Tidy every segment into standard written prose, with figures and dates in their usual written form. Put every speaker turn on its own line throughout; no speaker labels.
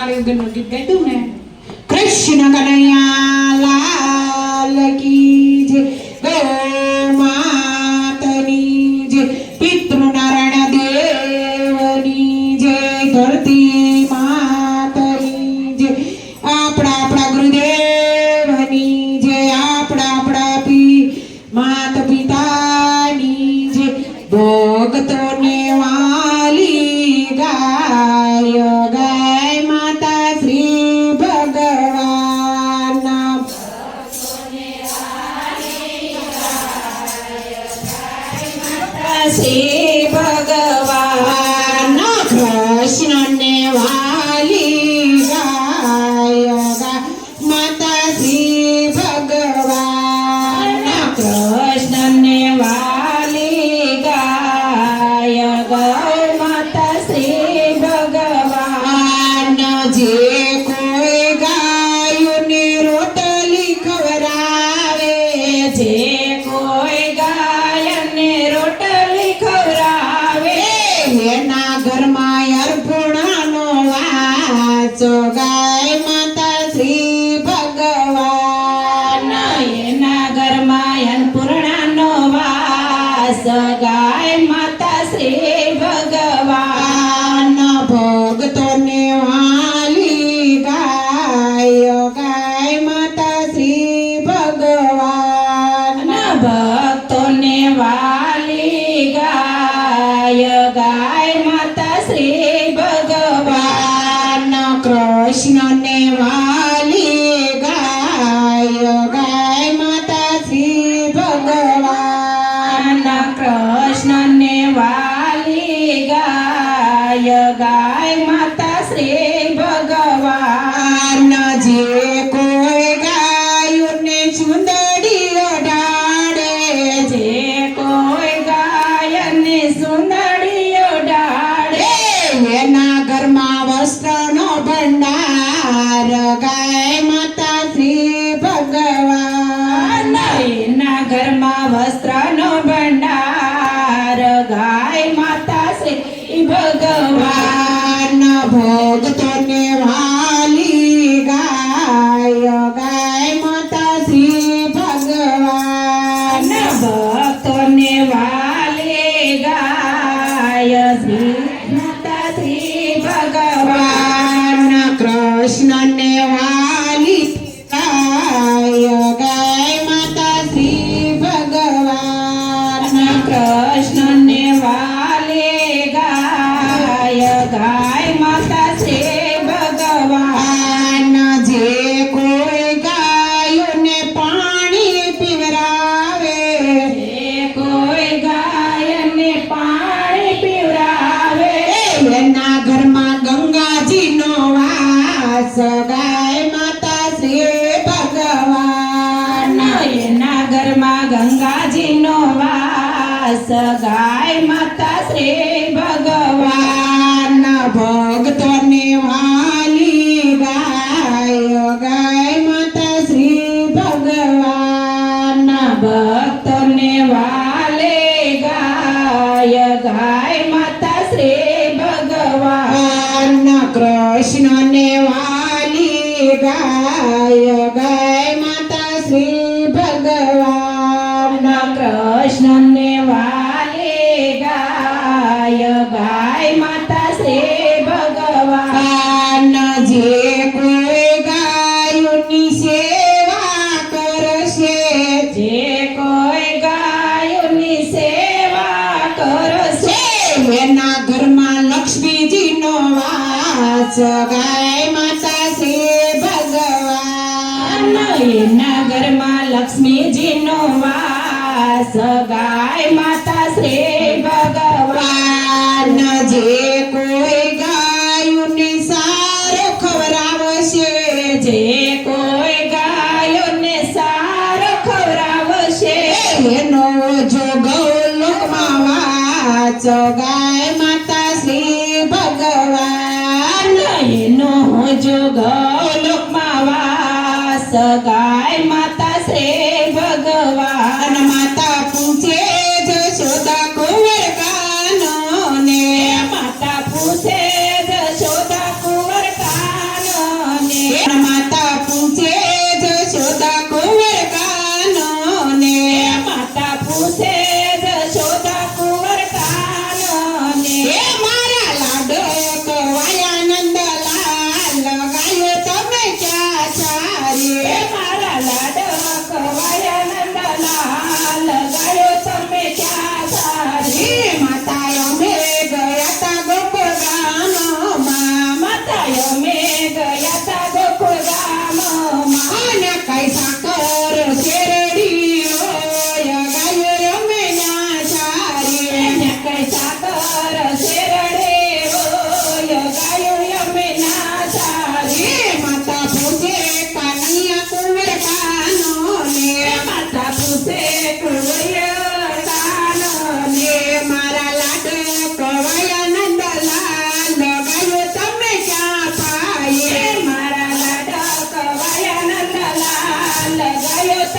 કાળીગરનું ગીત ગાઈ દઉં ને. કૃષ્ણ કનૈયા લાલ કી જય, ગૌ માતની જય, પિતૃ નારાયણ દેવની જય, ધરતી માતની જય, આપણા ગુરુદેવની જય, આપણા માત પિતાની જય, ભક્તોને વાલી ગાય ગાય માતા શ્રી ભગવાન. શ્રી ભગવાન કૃષ્ણને વાલી ગાય માતા શ્રી ભગવાન. કૃષ્ણને વાલી ગાય ગૌ માતા શ્રી ભગવાન. જે કોઈ ગાયોને રોટલી ખવડાવે, જે કોઈ ગાયને રોટલી ખવડાવે, એના ઘરમાં અર્પણાનો વાસ ગાય માતા શ્રી ભગવાન. એના ઘરમાં અન્નપૂર્ણાનો વાસ ગાય માતા શ્રી ભગવાન. ભક્તોને વાલી ગાય ગાય માતા શ્રી ભગવાન. ભક્તોને વાલી ગાય ગાય માતા શ્રી ભગવાન. કૃષ્ણને વાલી ગાય ગાય માતા શ્રી ભગવાન. કૃષ્ણને વાલી ગાય ગાય માતા શ્રી ભગવાન. જે કોઈ ગાયોને ચુંદડી ઓઢાડે, જે કોઈ ગાયને સુંદડી ઓઢાડે, એના ઘરમાં વસ્ત્રનો ભંડાર ગાય માતા શ્રી ભગવાન. એના ઘરમાં વસ્ત્રનો ભંડાર ગાય માતા શ્રી ભગવાન. ભક્તોને વાલી ગાય ગાય માતા શ્રી ભગવાન. ભક્તોને વાલી ગાય શ્રી માતા શ્રી ભગવાન. કૃષ્ણને વાલી ગાય ગાય માતા શ્રી ભગવાન. કૃષ્ણને વાલી ગાય ગાય માતા શ્રી ભગવાન. જે કોઈ ગાયોને પાણી પીવરાવે, જે કોઈ ગાયને પાણી પીવરાવે, એના ઘરમાં ગંગાજીનો વાસ ગાય માતા શ્રી ભગવાન. એના ઘરમાં ગંગાજીનો વાસ ગાય માતા શ્રી ભગવાન. ભક્તોને વાલી ગાય ગાય માતા શ્રી ભગવાન. ભક્તોને વાલી ગાય ગાય માતા શ્રી ભગવાન. કૃષ્ણને વાલી ગાય ગાય માતા શ્રી ભગવાન. કૃષ્ણને વાલી ગાય ગાય માતા શ્રી ભગવાન. જે કોઈ ગાયોની સેવા કરશે, જે કોઈ ગાયોની સેવા કરશે, એના ઘરમાં લક્ષ્મીજીનો વાસ ગાય માતા શ્રી ભગવાન. એના ઘરમાં લક્ષ્મીજીનો વાસ ગાય માતા શ્રી ભગવાન. જે કોઈ ગાયોને સારો ખવડાવશે, જે કોઈ ગાયોને સારો ખવડાવશે, એનો જો ગૌલોકમાં વાસ ગાય માતા શ્રી ભગવાન. એનો જો ગૌલોકમાં વાસ ગાય માતા શ્રી ભગવાન. માતા પૂછે જશોદા કુંવર કાનો ને, માતા પૂછે જશોદા કુંવર કાનો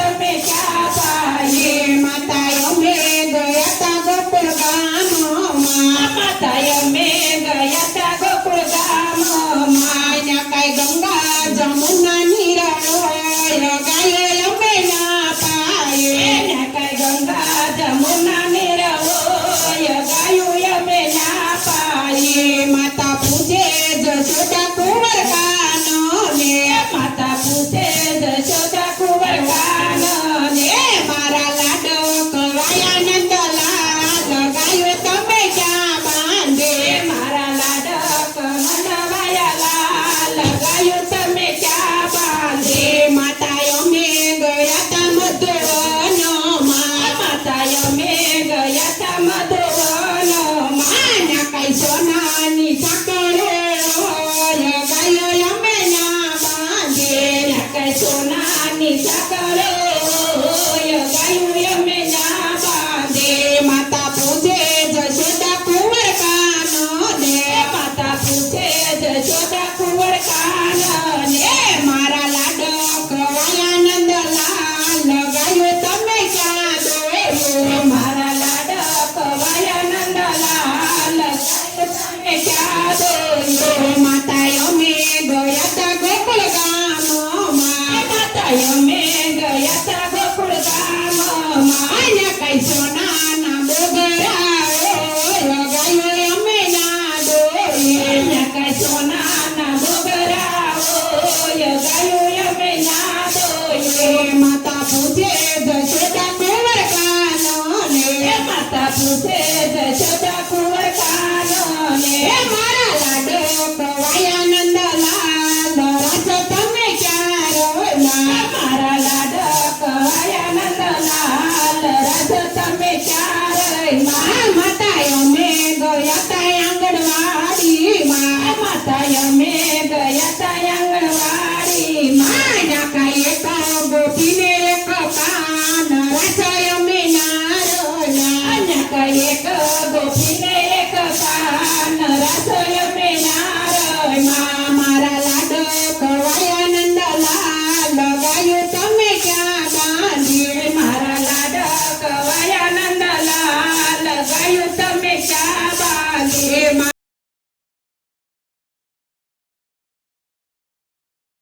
તમે ક્યાં પાયે
માતા અમે ગયા તા ગોકુળ ગામમાં
માતા અમે ગયા તા ગોકુળ ગામમાં
માયા કઈ ગંગા જમુના નીરાળો ગાયો અમે ના પાયે
એને કઈ ગંગા જમુના નીરવોય ગાયું અમે ના પાયે
માતા પૂજે જશોદા કુંવર કાનો ને
માતા પૂછે જશોદા કુંવર કાનને
મારા લાડો કવાયા નંદલાલ ગાયો તમે ક્યાં બાંધે
મારા લાડક મનવાયા લાલ ગાયું તમે ક્યાં બાંધે
માતા અમે ગયા તા મધુવનમાં
માતા અમે ગયા તા મધુવનમાં
માના કઈ સોનાની સાકળે હોય ગાયો અમે ના બાંધે
કઈ સોનાની સાકરો ગાયું અમે ના બાંધે
માતા પૂજે જશોદા કુંવર કાનો ને
માતા પૂછે જશોદા કુંવર કાનને
મારા લાડો કવાયા નંદલાલ ગાયો તમે ક્યાં દોયો
મારા લાડક વાયા નંદલાલ તમે ક્યાં દોયો
માતા અમે ગયા તા ગોકુળ ગામમાં
માતા અમે ગયા તા ગોકુળ ગામમાં
આયા કઈ સોનાના બોગરા ગાયો અમે ના દોઈએ
કઈ સોનાના બોગરાઓ ગાયું અમે ના દોયો
માતા પૂજે જશોદા કુંવર કાનો ને
માતા પૂછે